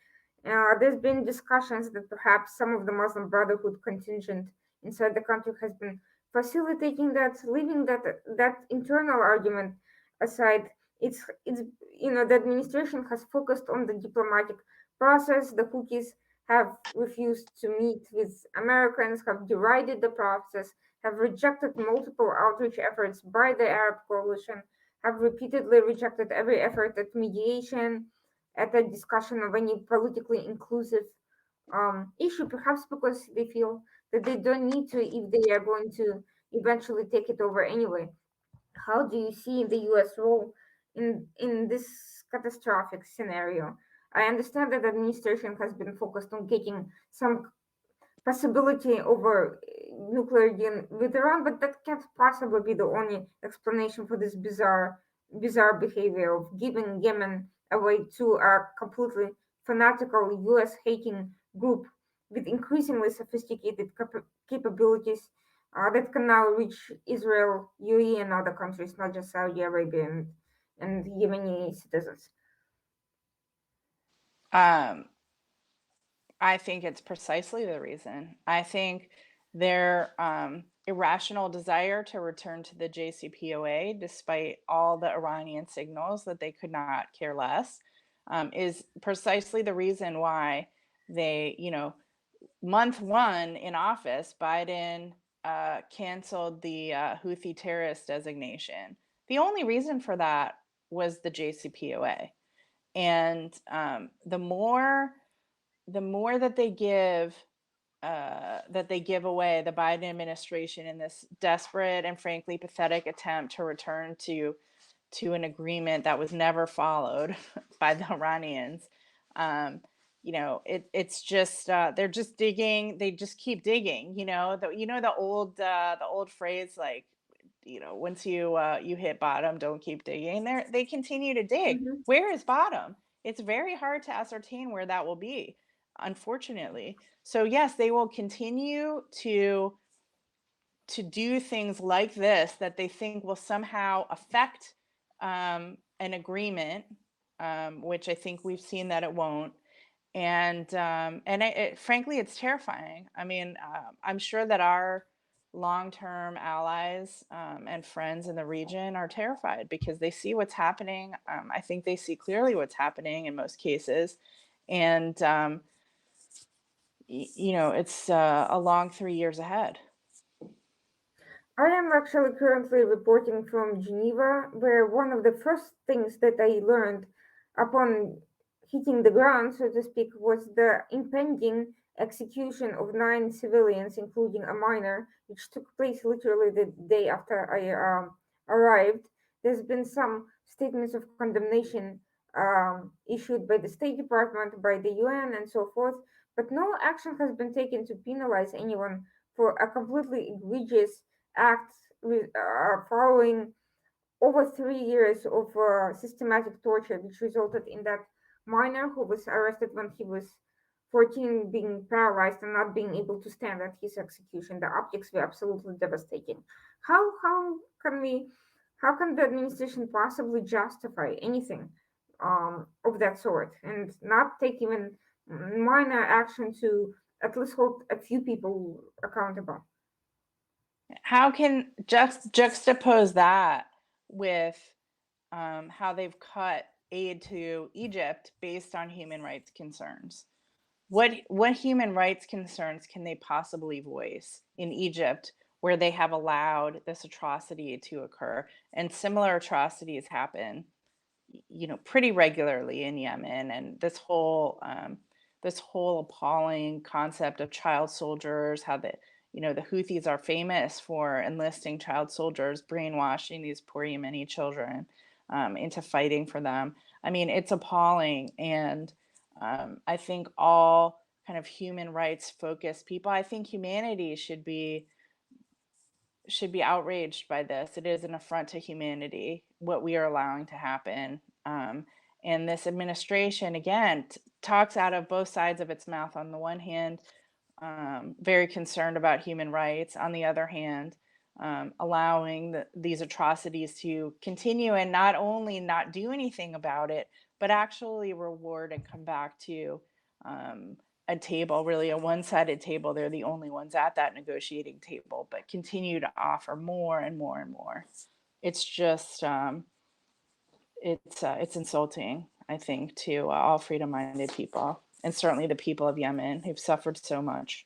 There's been discussions that perhaps some of the Muslim Brotherhood contingent inside the country has been facilitating that. Leaving that internal argument aside, it's the administration has focused on the diplomatic process. The Houthis have refused to meet with Americans, have derided the process, have rejected multiple outreach efforts by the Arab coalition, have repeatedly rejected every effort at mediation, at a discussion of any politically inclusive issue, perhaps because they feel that they don't need to if they are going to eventually take it over anyway. How do you see the US role in this catastrophic scenario? I understand that the administration has been focused on getting some possibility over nuclear deal with Iran, but that can't possibly be the only explanation for this bizarre behavior of giving Yemen away to a completely fanatical US hating group with increasingly sophisticated capabilities that can now reach Israel, UAE, and other countries, not just Saudi Arabia and Yemeni citizens. Um, I think it's precisely the reason. I think their irrational desire to return to the JCPOA, despite all the Iranian signals that they could not care less, is precisely the reason why they, month one in office, Biden canceled the Houthi terrorist designation. The only reason for that was the JCPOA. And the more that they give away, the Biden administration, in this desperate and frankly pathetic attempt to return to an agreement that was never followed by the Iranians. It's just they're just digging. They just keep digging. The old phrase, like, once you hit bottom, don't keep digging. They continue to dig. Mhm. Where is bottom? It's very hard to ascertain where that will be, unfortunately. So yes, they will continue to do things like this that they think will somehow affect an agreement, which I think we've seen that it won't. Frankly, it's terrifying. I mean, I'm sure that our long-term allies and friends in the region are terrified because they see what's happening. I think they see clearly what's happening in most cases, and it's a long 3 years ahead. I am actually currently reporting from Geneva, where one of the first things that I learned upon hitting the ground, so to speak, was the impending execution of 9 civilians, including a minor, which took place literally the day after I arrived. There's been some statements of condemnation issued by the State Department, by the UN, and so forth, but no action has been taken to penalize anyone for a completely egregious act following over 3 years of systematic torture, which resulted in that minor who was arrested when he was 14 being paralyzed and not being able to stand at his execution. The optics were absolutely devastating. How can we? How can the administration possibly justify anything of that sort and not take even minor action to at least hold a few people accountable? How can juxtapose that with how they've cut aid to Egypt based on human rights concerns? What human rights concerns can they possibly voice in Egypt where they have allowed this atrocity to occur? And similar atrocities happen, pretty regularly in Yemen, and this whole appalling concept of child soldiers, how the Houthis are famous for enlisting child soldiers, brainwashing these poor Yemeni children into fighting for them. I mean, it's appalling, and I think all kind of human rights focused people, I think humanity should be outraged by this. It is an affront to humanity, what we are allowing to happen. And this administration, again, talks out of both sides of its mouth. On the one hand, very concerned about human rights. On the other hand, allowing these atrocities to continue and not only not do anything about it, but actually reward and come back to um, a table, really a one-sided table. They're the only ones at that negotiating table, but continue to offer more and more and more. It's just it's insulting, I think, to all freedom-minded people, and certainly the people of Yemen who've suffered so much.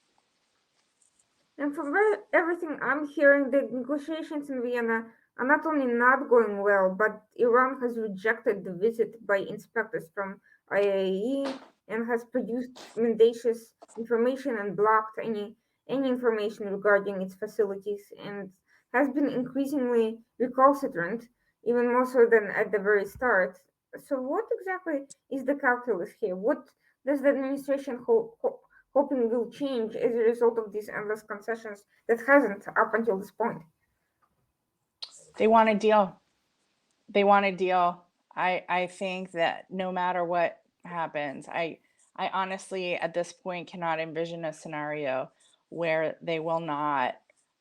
And from everything I'm hearing, the negotiations in Vienna are not only not going well, but Iran has rejected the visit by inspectors from IAEA and has produced mendacious information and blocked any information regarding its facilities and has been increasingly recalcitrant, even more so than at the very start. So, what exactly is the calculus here? What does the administration hoping will change as a result of these endless concessions that hasn't up until this point? They want a deal. They want a deal. I think that no matter what happens, I honestly at this point cannot envision a scenario where they will not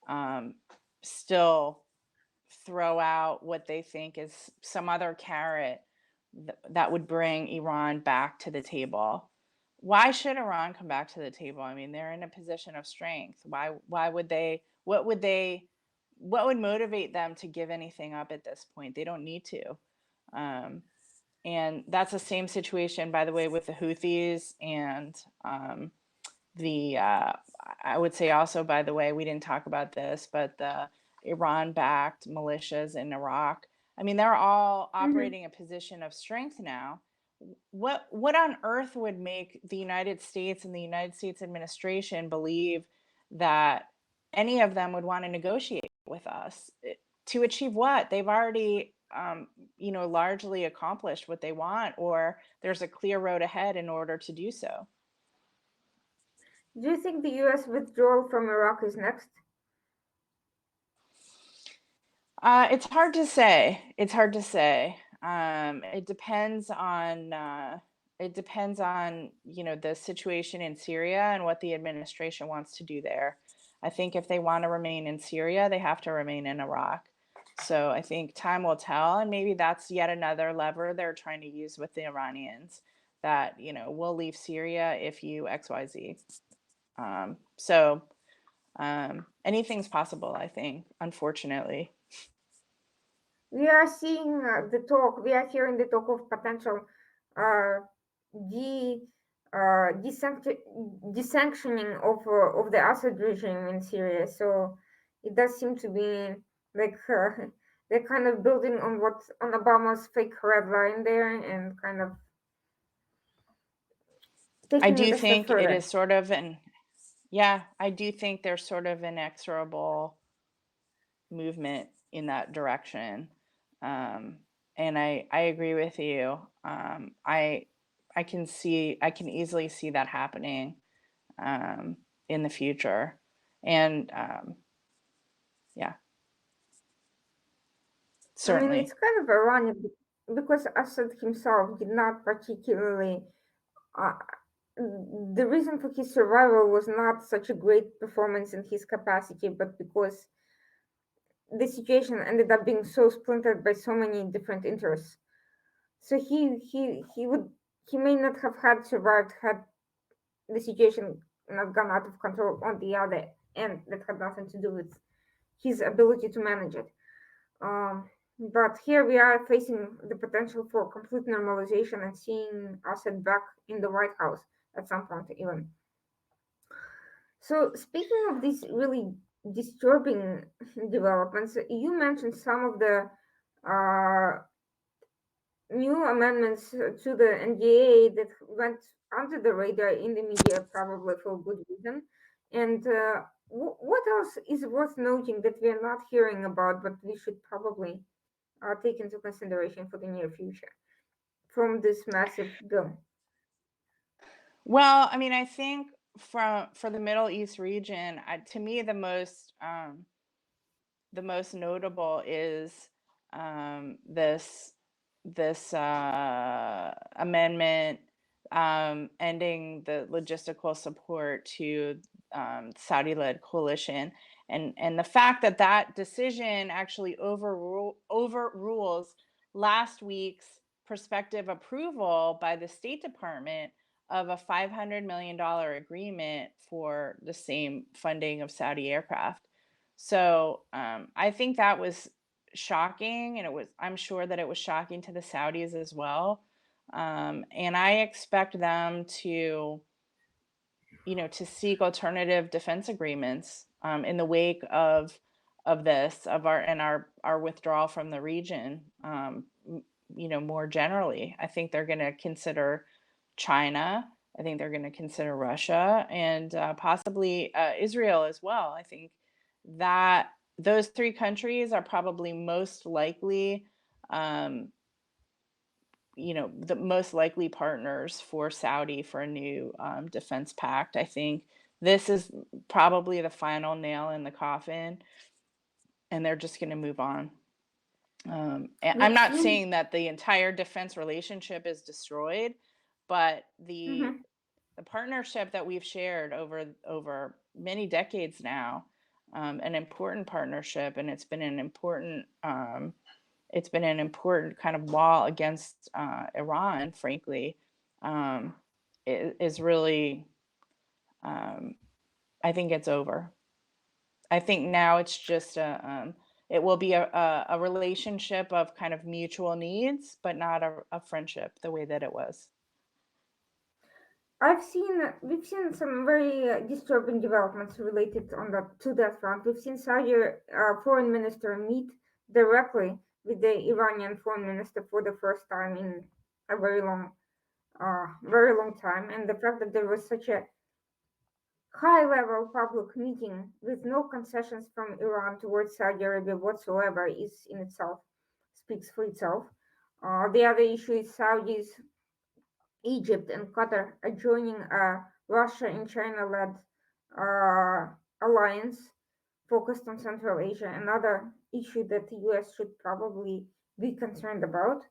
um, still throw out what they think is some other carrot that would bring Iran back to the table. Why should Iran come back to the table? I mean, they're in a position of strength. Why would they what would motivate them to give anything up at this point? They don't need to. Um, and that's the same situation, by the way, with the Houthis and the I would say also, by the way, we didn't talk about this, but the Iran-backed militias in Iraq. I mean, they're all Hmm. operating a position of strength now. What on earth would make the United States and the United States administration believe that any of them would want to negotiate with us? To achieve what? They've already largely accomplished what they want, or there's a clear road ahead in order to do so. Do you think the US withdrawal from Iraq is next? It's hard to say. It's hard to say. It depends on the situation in Syria and what the administration wants to do there. I think if they want to remain in Syria, they have to remain in Iraq. So I think time will tell, and maybe that's yet another lever they're trying to use with the Iranians that we'll leave Syria if you X Y Z. So anything's possible, I think, unfortunately. We are seeing we are hearing the talk of potential uh, de desanctioning of the Assad regime in Syria. So it does seem to be like they're kind of building on Obama's fake red line there and kind of I taking it do a step think it further. is sort of an yeah, I do think there's sort of inexorable movement in that direction. Um, and I agree with you. I can easily see that happening um, in the future. And yeah, I mean, it's certainly. kind of ironic because Assad himself did not particularly. Uh, the reason for his survival was not such a great performance in his capacity, but because the situation ended up being so splintered by so many different interests. So he may not have had survived had the situation not gone out of control on the other end that had nothing to do with his ability to manage it. But here we are facing the potential for complete normalization and seeing Assad back in the White House at some point, even. So, speaking of these really disturbing developments, you mentioned some of the uh, new amendments to the NDA that went under the radar in the media, probably for good reason. And what else is worth noting that we are not hearing about, but we should probably take into consideration for the near future from this massive bill? Well, I mean, I think for the Middle East region, to me, the most notable is this amendment ending the logistical support to Saudi-led coalition, and the fact that that decision actually overrules last week's prospective approval by the State Department of a $500 million agreement for the same funding of Saudi aircraft. So I think that was shocking, and I'm sure that it was shocking to the Saudis as well. And I expect them to, to seek alternative defense agreements in the wake of this, of our withdrawal from the region. More generally, I think they're going to consider China. I think they're going to consider Russia and possibly Israel as well. I think that those three countries are probably most likely, the most likely partners for Saudi for a new defense pact. I think this is probably the final nail in the coffin, and they're just going to move on. And I'm We've not seen. saying that the entire defense relationship is destroyed, but the Mhm. partnership that we've shared over many decades now, an important partnership, and it's been an important kind of wall against Iran, frankly, is really, I think it's over. I think now it's just it will be a relationship of kind of mutual needs, but not a friendship the way that it was. We've seen some very disturbing developments related on that to that front. We've seen Saudi foreign minister meet directly with the Iranian foreign minister for the first time in a very long time, and the fact that there was such a high-level public meeting with no concessions from Iran towards Saudi Arabia whatsoever is in itself speaks for itself. The other issue is Saudis, Egypt, and Qatar are joining a Russia and China-led alliance focused on Central Asia. Another issue that the U.S. should probably be concerned about.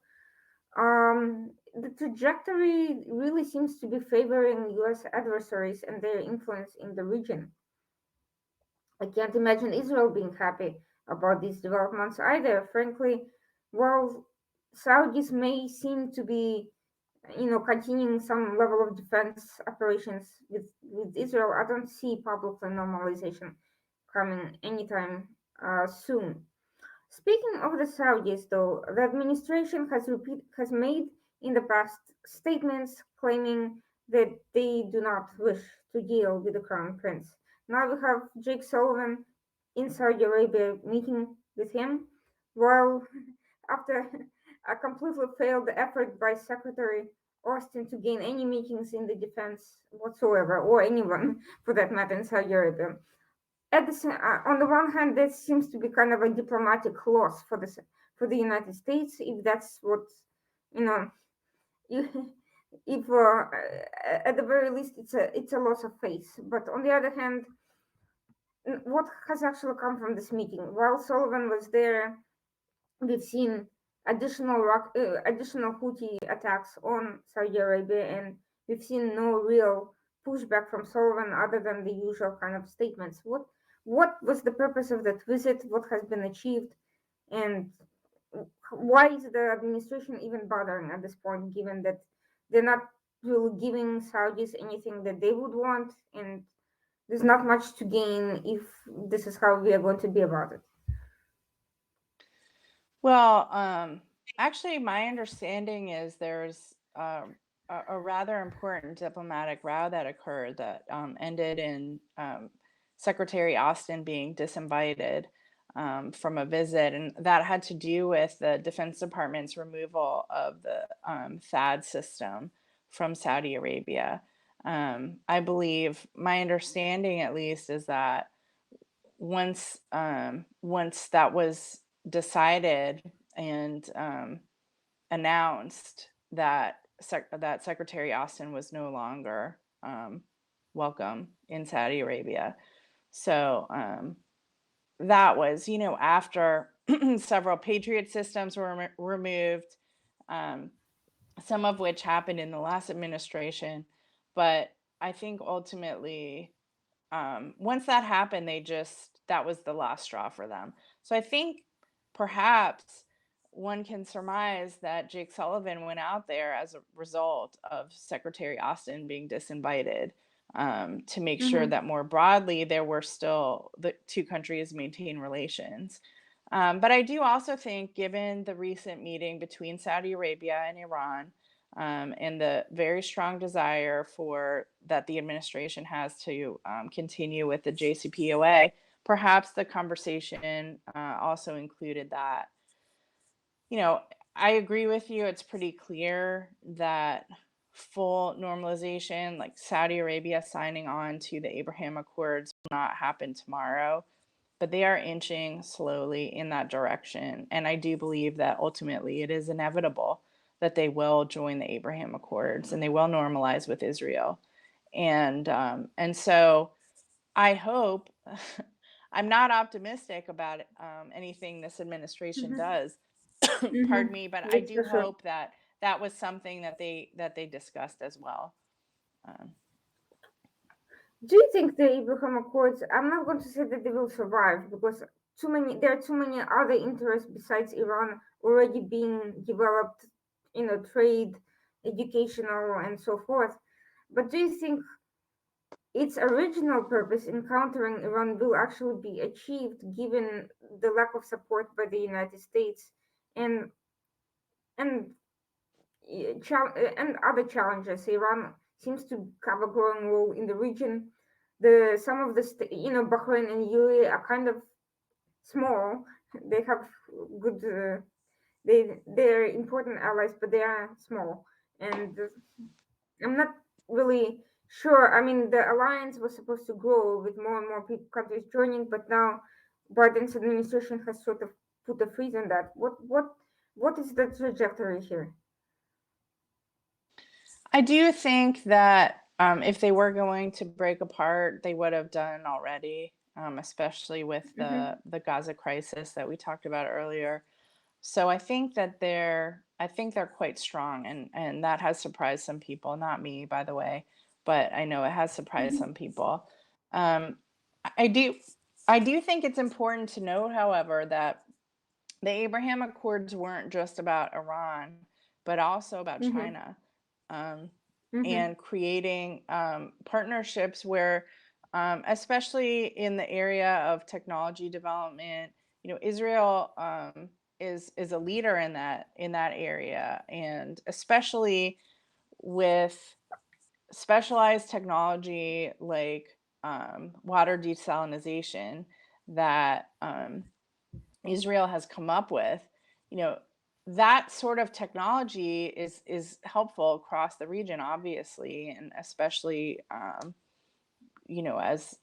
The trajectory really seems to be favoring US adversaries and their influence in the region. I can't imagine Israel being happy about these developments either. Frankly, while Saudis may seem to be, continuing some level of defense operations with Israel, I don't see public normalization coming anytime soon. Speaking of the Saudis, though, the administration has made in the past statements claiming that they do not wish to deal with the crown prince. Now we have Jake Sullivan in Saudi Arabia meeting with him, while after a completely failed effort by Secretary Austin to gain any meetings in the defense whatsoever, or anyone for that matter in Saudi Arabia. On the one hand, this seems to be kind of a diplomatic loss for the United States, if that's what you know. If, if at the very least it's a loss of face. But on the other hand, what has actually come from this meeting? While Sullivan was there, we've seen additional Houthi attacks on Saudi Arabia, and we've seen no real pushback from Sullivan other than the usual kind of statements. What was the purpose of that visit? What has been achieved, and why is the administration even bothering at this point, given that they're not really giving Saudis anything that they would want, and there's not much to gain if this is how we are going to be about it. Well, actually, my understanding is there's a rather important diplomatic row that occurred that ended in Secretary Austin being disinvited from a visit, and that had to do with the Defense Department's removal of the THAAD system from Saudi Arabia. I believe, my understanding at least, is that once that was decided and announced that that Secretary Austin was no longer welcome in Saudi Arabia. So that was, after several Patriot systems were removed, um, some of which happened in the last administration. But I think ultimately, once that happened, that was the last straw for them. So I think perhaps one can surmise that Jake Sullivan went out there as a result of Secretary Austin being disinvited, to make sure Mm-hmm. that more broadly there were still the two countries maintain relations. But I do also think, given the recent meeting between Saudi Arabia and Iran, and the very strong desire for that the administration has to continue with the JCPOA, perhaps the conversation also included that. You know, I agree with you. It's pretty clear that full normalization, like Saudi Arabia signing on to the Abraham Accords, will not happen tomorrow, but they are inching slowly in that direction. And I do believe that ultimately it is inevitable that they will join the Abraham Accords and they will normalize with Israel. And so I hope, I'm not optimistic about anything this administration Mm-hmm. does, Mm-hmm. pardon me, but I That's do for sure. hope that that was something that they discussed as well. Um, Do you think the Abraham Accords? I'm not going to say that they will survive because there are too many other interests besides Iran already being developed, trade, educational, and so forth. But do you think its original purpose in countering Iran will actually be achieved given the lack of support by the United States and and and other challenges? Iran seems to have a growing role in the region. The some of the Bahrain and UAE are kind of small. They have good they're important allies, but they are small, and I'm not really sure. I mean, the alliance was supposed to grow with more and more countries joining, but now Biden's administration has sort of put a freeze on that. What is the trajectory here? I do think that if they were going to break apart, they would have done already, especially with Mm-hmm. the Gaza crisis that we talked about earlier. So I think they're quite strong, and that has surprised some people. Not me, by the way, but I know it has surprised Mm-hmm. some people. Um, I do I do think it's important to note, however, that the Abraham Accords weren't just about Iran, but also about Mm-hmm. China, um, Mm-hmm. and creating partnerships where, especially in the area of technology development, Israel is a leader in that area, and especially with specialized technology like water desalination that Israel has come up with, you know, that sort of technology is helpful across the region, obviously, and especially as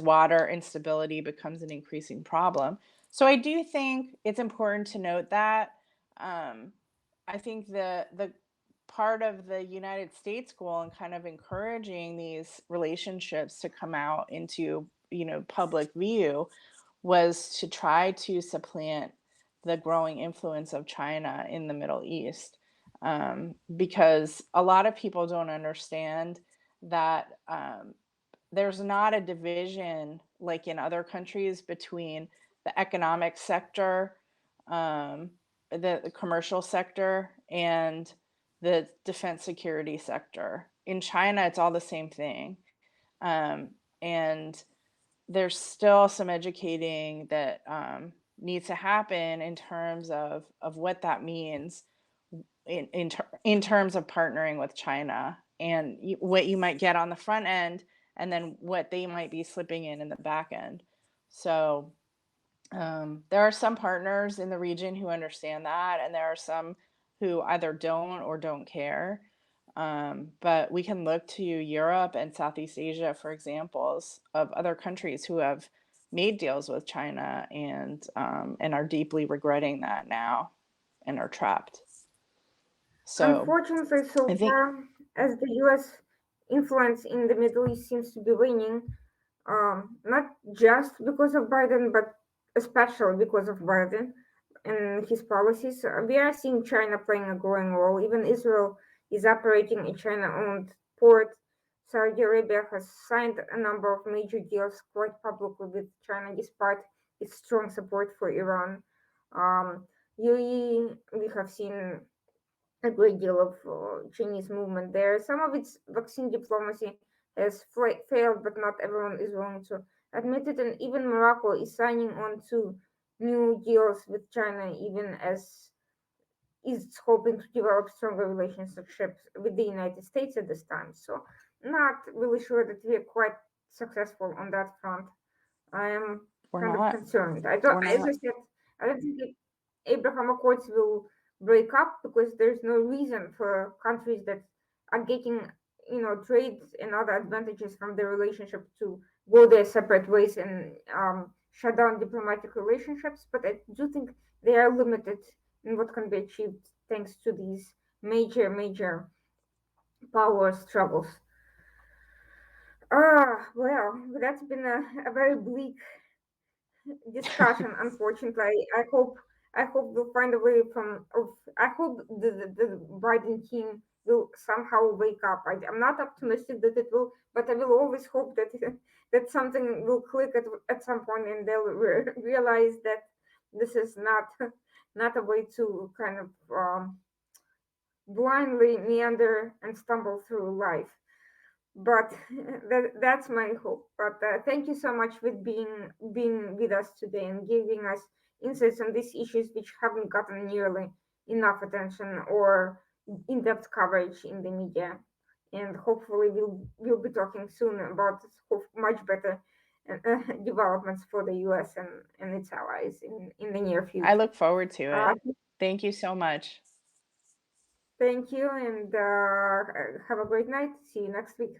water instability becomes an increasing problem. So I do think it's important to note that. Um, I think the part of the United States goal in kind of encouraging these relationships to come out into public view was to try to supplant the growing influence of China in the Middle East, because a lot of people don't understand that there's not a division like in other countries between the economic sector, um, the commercial sector, and the defense security sector. In China, it's all the same thing. And there's still some educating that needs to happen in terms of what that means in terms of partnering with China and what you might get on the front end, and then what they might be slipping in the back end. So there are some partners in the region who understand that, and there are some who either don't or don't care. But we can look to Europe and Southeast Asia for examples of other countries who have made deals with China and are deeply regretting that now and are trapped. So Unfortunately, so I think far, as the US influence in the Middle East seems to be waning, not just because of Biden, but especially because of Biden and his policies, we are seeing China playing a growing role. Even Israel is operating a China owned port. Saudi Arabia has signed a number of major deals quite publicly with China, despite its strong support for Iran. UAE, we have seen a great deal of Chinese movement there. Some of its vaccine diplomacy has failed, but not everyone is willing to admit it. And even Morocco is signing on to new deals with China, even as is hoping to develop stronger relationships with the United States at this time. So, not really sure that we are quite successful on that front. I am we're kind of not. concerned. I don't, We're as I not. said, I don't think Abraham Accords will break up because there's no reason for countries that are getting, trade and other advantages from the relationship to go their separate ways and shut down diplomatic relationships. But I do think they are limited in what can be achieved thanks to these major power struggles. Well, that's been a very bleak discussion. Unfortunately, I hope we'll find a way from. I hope the Biden team will somehow wake up. I'm not optimistic that it will, but I will always hope that that something will click at some point and they'll realize that this is not not a way to kind of blindly meander and stumble through life. But that's my hope. But thank you so much for being with us today and giving us insights on these issues which haven't gotten nearly enough attention or in-depth coverage in the media. And hopefully we'll be talking soon about much better developments for the US and its allies in the near I future. look forward to Uh, it. Thank you so much. Thank you and have a great night. See you next week.